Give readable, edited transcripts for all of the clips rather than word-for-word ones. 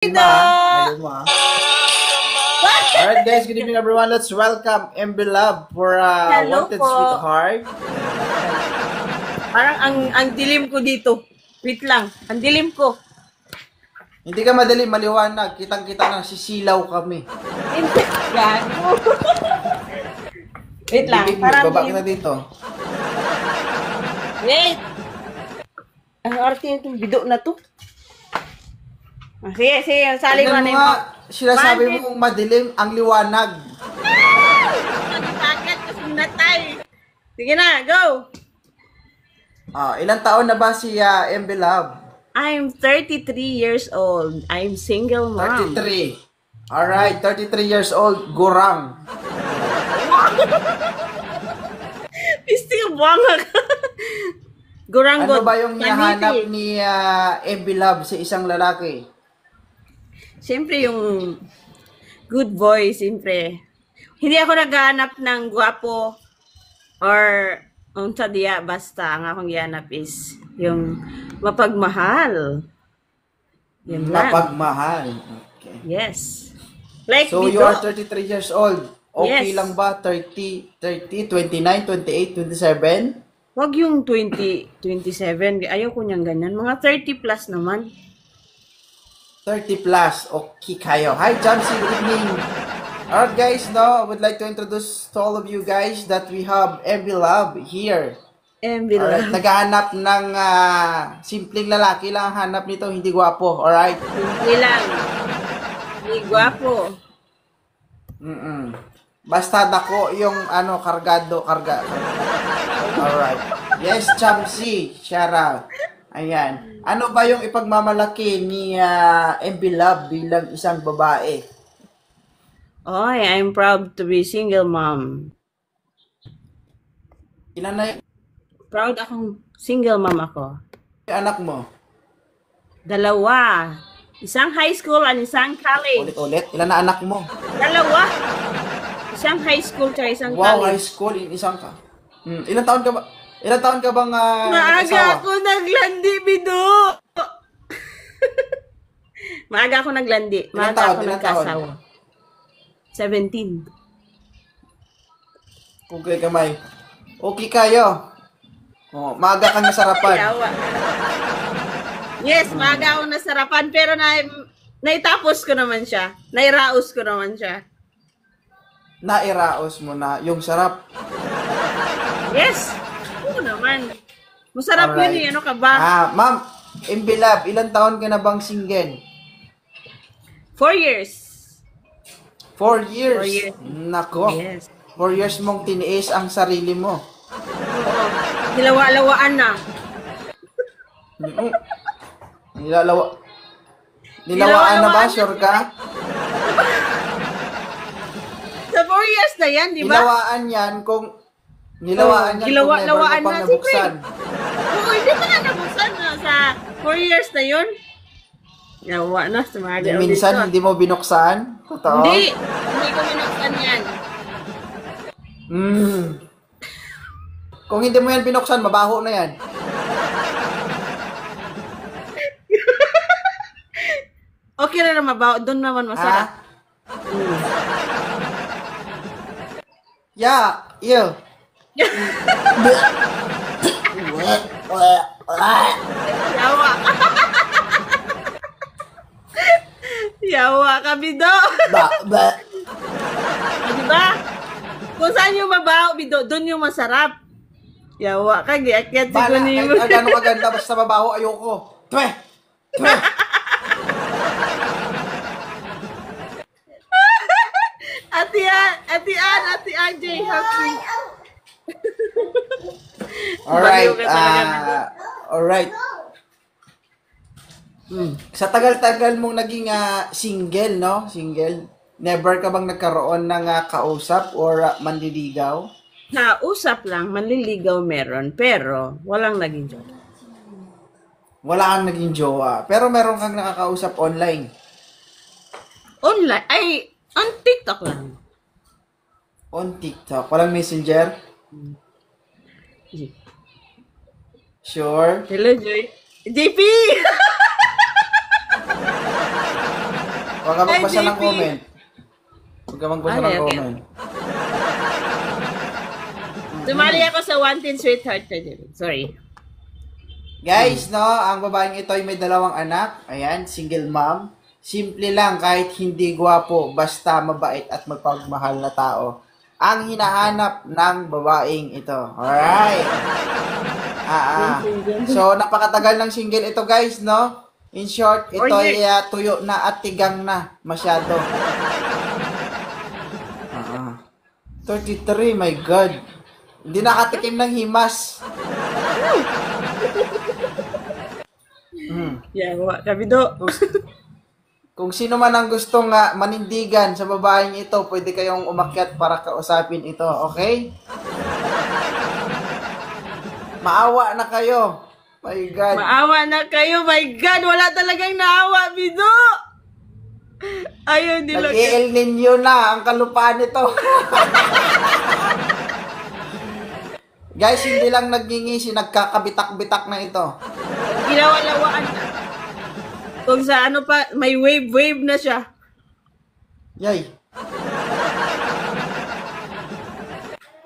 Alright guys, good evening everyone. Let's welcome MB Love for Wanted po. Sweetheart. Parang ang dilim ko dito. Wait lang, ang dilim ko. Hindi ka madali maliwanag. Kitang-kita na sisilaw kami. Gago. Wait lang, Bibig mo, parang baba ka na dito. Wait. Ang arte itong bido na to. Sige, sali ko na Tignan mo nga, sinasabi mo kung madilim ang liwanag. Nagpagkat kasi natay. Sige na, go. Ilang taon na ba si MB Love? I'm 33 years old. I'm single mom. 33. Alright, 33 years old, gurang. Pisti ka buwangag. Guranggot. Ano ba yung hinahanap ni MB Love sa isang lalaki? Siyempre yung good boy, siyempre. Hindi ako naghahanap ng gwapo or unsa diya, basta ang akong gihanap is yung mapagmahal. Yun lang. Mapagmahal. Okay. Yes. Like So Bido. you are 33 years old. Okay Yes. lang ba 30, 29, 28, 27? Wag yung 20, 27. Ayaw ko niyang ganyan. Mga 30 plus naman. 30 plus. Okay kayo. Hi, Jamsi. Good evening. Alright guys, now I would like to introduce to all of you guys that we have MB Love here. Alright, naghahanap ng simpleng lalaki lang ang hanap nito, hindi gwapo. Alright? Simple lang. Hindi gwapo. Basta dako yung kargado. Alright. Yes, Jamsi. Shout out. Ayan. Ano ba yung ipagmamalaki ni MB Love bilang isang babae? Oy, I'm proud to be single mom. Ilan na yung Proud akong single mom ako. anak mo? Dalawa. Isang high school at isang college. Ulit-ulit. Ilan na anak mo? Dalawa. Isang high school at isang Wow, high college. school. Isang ka. Ilan taon ka ba? Ilan taon ka bang Maaga nag-asawa? ako naglandi, Bido. Maaga ako naglandi. Ilang Maaga taon? ako Ilang nagkasawa. 17. Okay, kamay. Okay kayo. Maaga kang nasarapan. Yawa. Yes, maaga ako nasarapan. Pero naitapos ko naman siya. Nairaos ko naman siya. Nairaos mo na yung sarap. Yes. Oo naman. Masarap yun eh. Ano ka ba? Ma'am, MB Love, ilang taon ka na bang single? 4 years. 4 years. 4 years. Nako. Yes. 4 years mong tiniis ang sarili mo. Oo. Nilawa-lawaan na. Nilawaan na ba? Sure ka? Sa 4 years na yan, di ba? Nilawaan yan kung never Lawaan mo pang na, nabuksan. Oo, hindi pa nga nabuksan na sa 4 years na yun. Yawa na, sumaga. Minsan hindi mo binuksan? Totoo? Hindi ko binuksan yan. Kung hindi mo yan binuksan, mabaho na yan. Okay na naman ba? Doon naman masarap. Yeah, ew. Yawa. Yawa ka, Bido. Di ba? Kung saan yung mabaho, Bido, doon yung masarap. Yawa ka, giakyat si Bala, kunin mo. kahit gano'ng kaganda, basta mabaho, ayoko. Twe! Twe! Ate AJ, help me. Alright, Baliw ka talaga, Bido. alright. Sa tagal-tagal mong naging single, no? Single. Never ka bang nagkaroon ng kausap or manliligaw? Usap lang, manliligaw meron, pero walang naging jowa. Wala kang naging jowa. Pero meron kang nakakausap online. Online, on TikTok lang. On TikTok. Walang messenger? Sure? Hello, Joy. JP! Huwag ka magbasa Hi, ng JP. comment. Huwag ka magbasa ng Okay. comment. Sumali ako sa One Teen Sweetheart. Sorry. Guys, no, ang babaeng ito ay may 2 anak. Ayan, single mom. Simple lang, kahit hindi gwapo, basta mabait at magpagmahal na tao. Ang hinahanap ng babaeng ito. Alright. So, napakatagal ng single ito, guys, no? In short, ito ay tuyo na at tigang na. Masyado. 33, my God. Hindi nakatikim ng himas. Yeah, wa kabido. Kung sino man ang gustong manindigan sa babaeng ito, pwede kayong umakyat para kausapin ito, okay? Maawa na kayo. My God. Maawa na kayo. My God, wala talagang naawa, Bido. Ayun, nila. Nag-El Nino na ang kalupaan nito. Guys, hindi lang nagngingisi, nagkakabitak-bitak na ito. Ginawalawaan na. Kung sa ano pa, may wave na siya. Yay.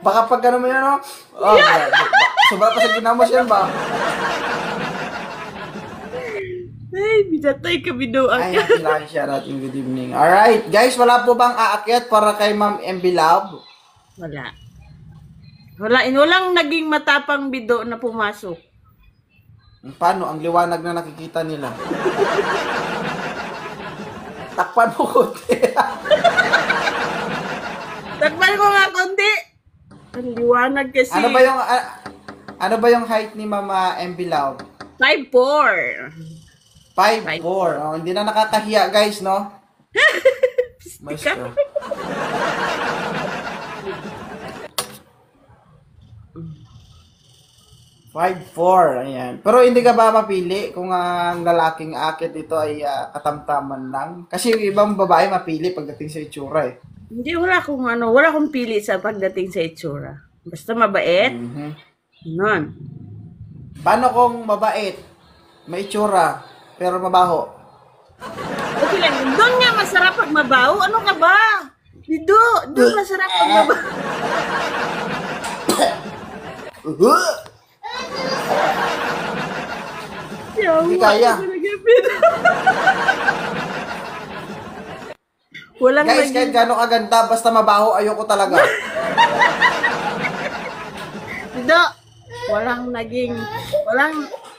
Baka pag ano mo yun, no? Oh, sobra pa sa ginamos yan ba? Ay, bidatay ka, Bido. Ay, kailangan siya natin. Good evening. Alright, guys, wala po bang aakyat para kay Ma'am MB Love? Wala. Walang naging matapang, Bido, na pumasok. Paano? Ang liwanag na nakikita nila. Takpan mo konti. Takpan ko nga konti. Ang liwanag kasi. Ano ba yung height ni Mama MB Love? 5'4". 5'4". Oh, hindi na nakakahiya, guys, no? Maestro. $5'4", ayan. Pero hindi ka ba mapili kung ang lalaking akit ito ay katamtaman lang? Kasi yung ibang babae mapili pagdating sa itsura eh. Hindi, wala akong pili sa pagdating sa itsura. Basta mabait. Nun. Paano kung mabait, may itsura, pero mabaho? Okay lang, doon nga masarap pag mabaho. Ano ka ba? Doon masarap pag mabaho. Hindi kaya. Walang Guys, kahit gano'ng kaganda, basta mabaho, ayoko talaga. Walang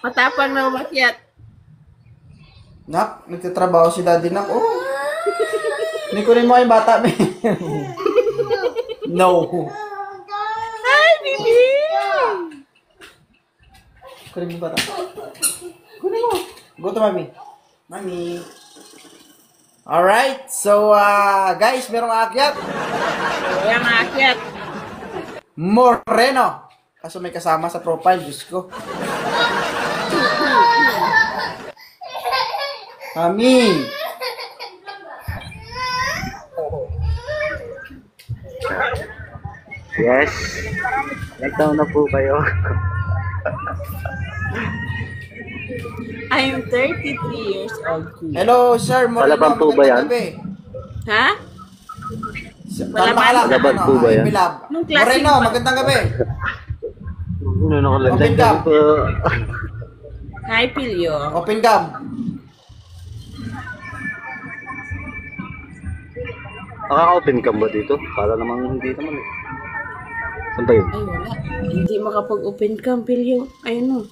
matapang na umakyat. Nak, nagtatrabaho si daddy nak. Oh. Hindi kunin mo yung bata, me. No. Hi, baby! Kunin mo bata. Kunin mo. Go to mami. Mami. Alright, so guys, merong aakyat. Walang aakyat. Moreno. Kaso may kasama sa profile, Diyos ko. Mami. Yes. Nagtaon na po kayo. I'm 33 years old. Hello, sir. Moreno, Palaban po ba yan? gabi. Ha? Palaban po ba yan? Anong klase Moreno, ba? magandang gabi. Ano nakalagay Open cam. po? Hi, Pilyo. Open cam. Nakaka-open cam ba dito? Para namang hindi naman eh. Saan ba yun? Ay, wala. Hindi makapag-open cam, Pilyo. Ayun o.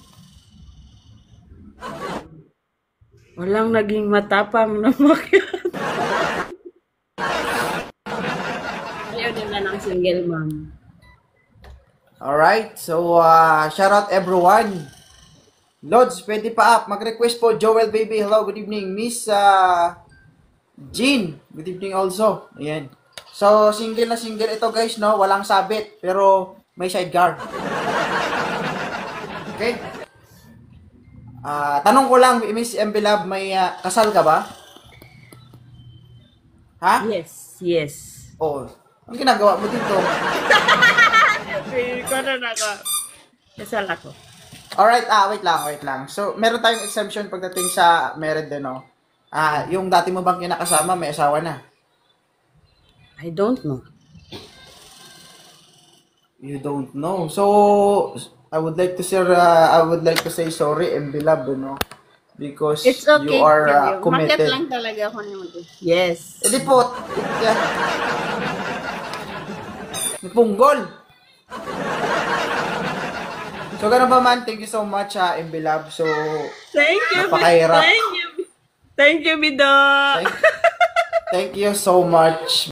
Walang naging matapang na makyat. Ayaw nila ng single mom. Alright, so shout out everyone. Lods, pwede pa up. Mag-request po, Joel Baby. Hello, good evening. Miss Jean, good evening also. Ayan. So, single na single ito guys, no? Walang sabit, pero may sidecar. Okay? Tanong ko lang, Miss MB Love, may kasal ka ba? Ha? Yes. Oh, ang ginagawa mo dito? Kanan ako. Kasal ako. Alright, wait lang. So, meron tayong exemption pagdating sa married din, no? Yung dati mo bang kinakasama, may asawa na? I don't know. You don't know. So, I would like to say sorry, MB Love, because It's okay. you are Market committed. lang talaga ako ni Mado. Yes. Edi po, punggol. So, ganun ba man, thank you so much, MB Love. So, Thank you. napakahirap. Thank you, Bido. Thank you so much.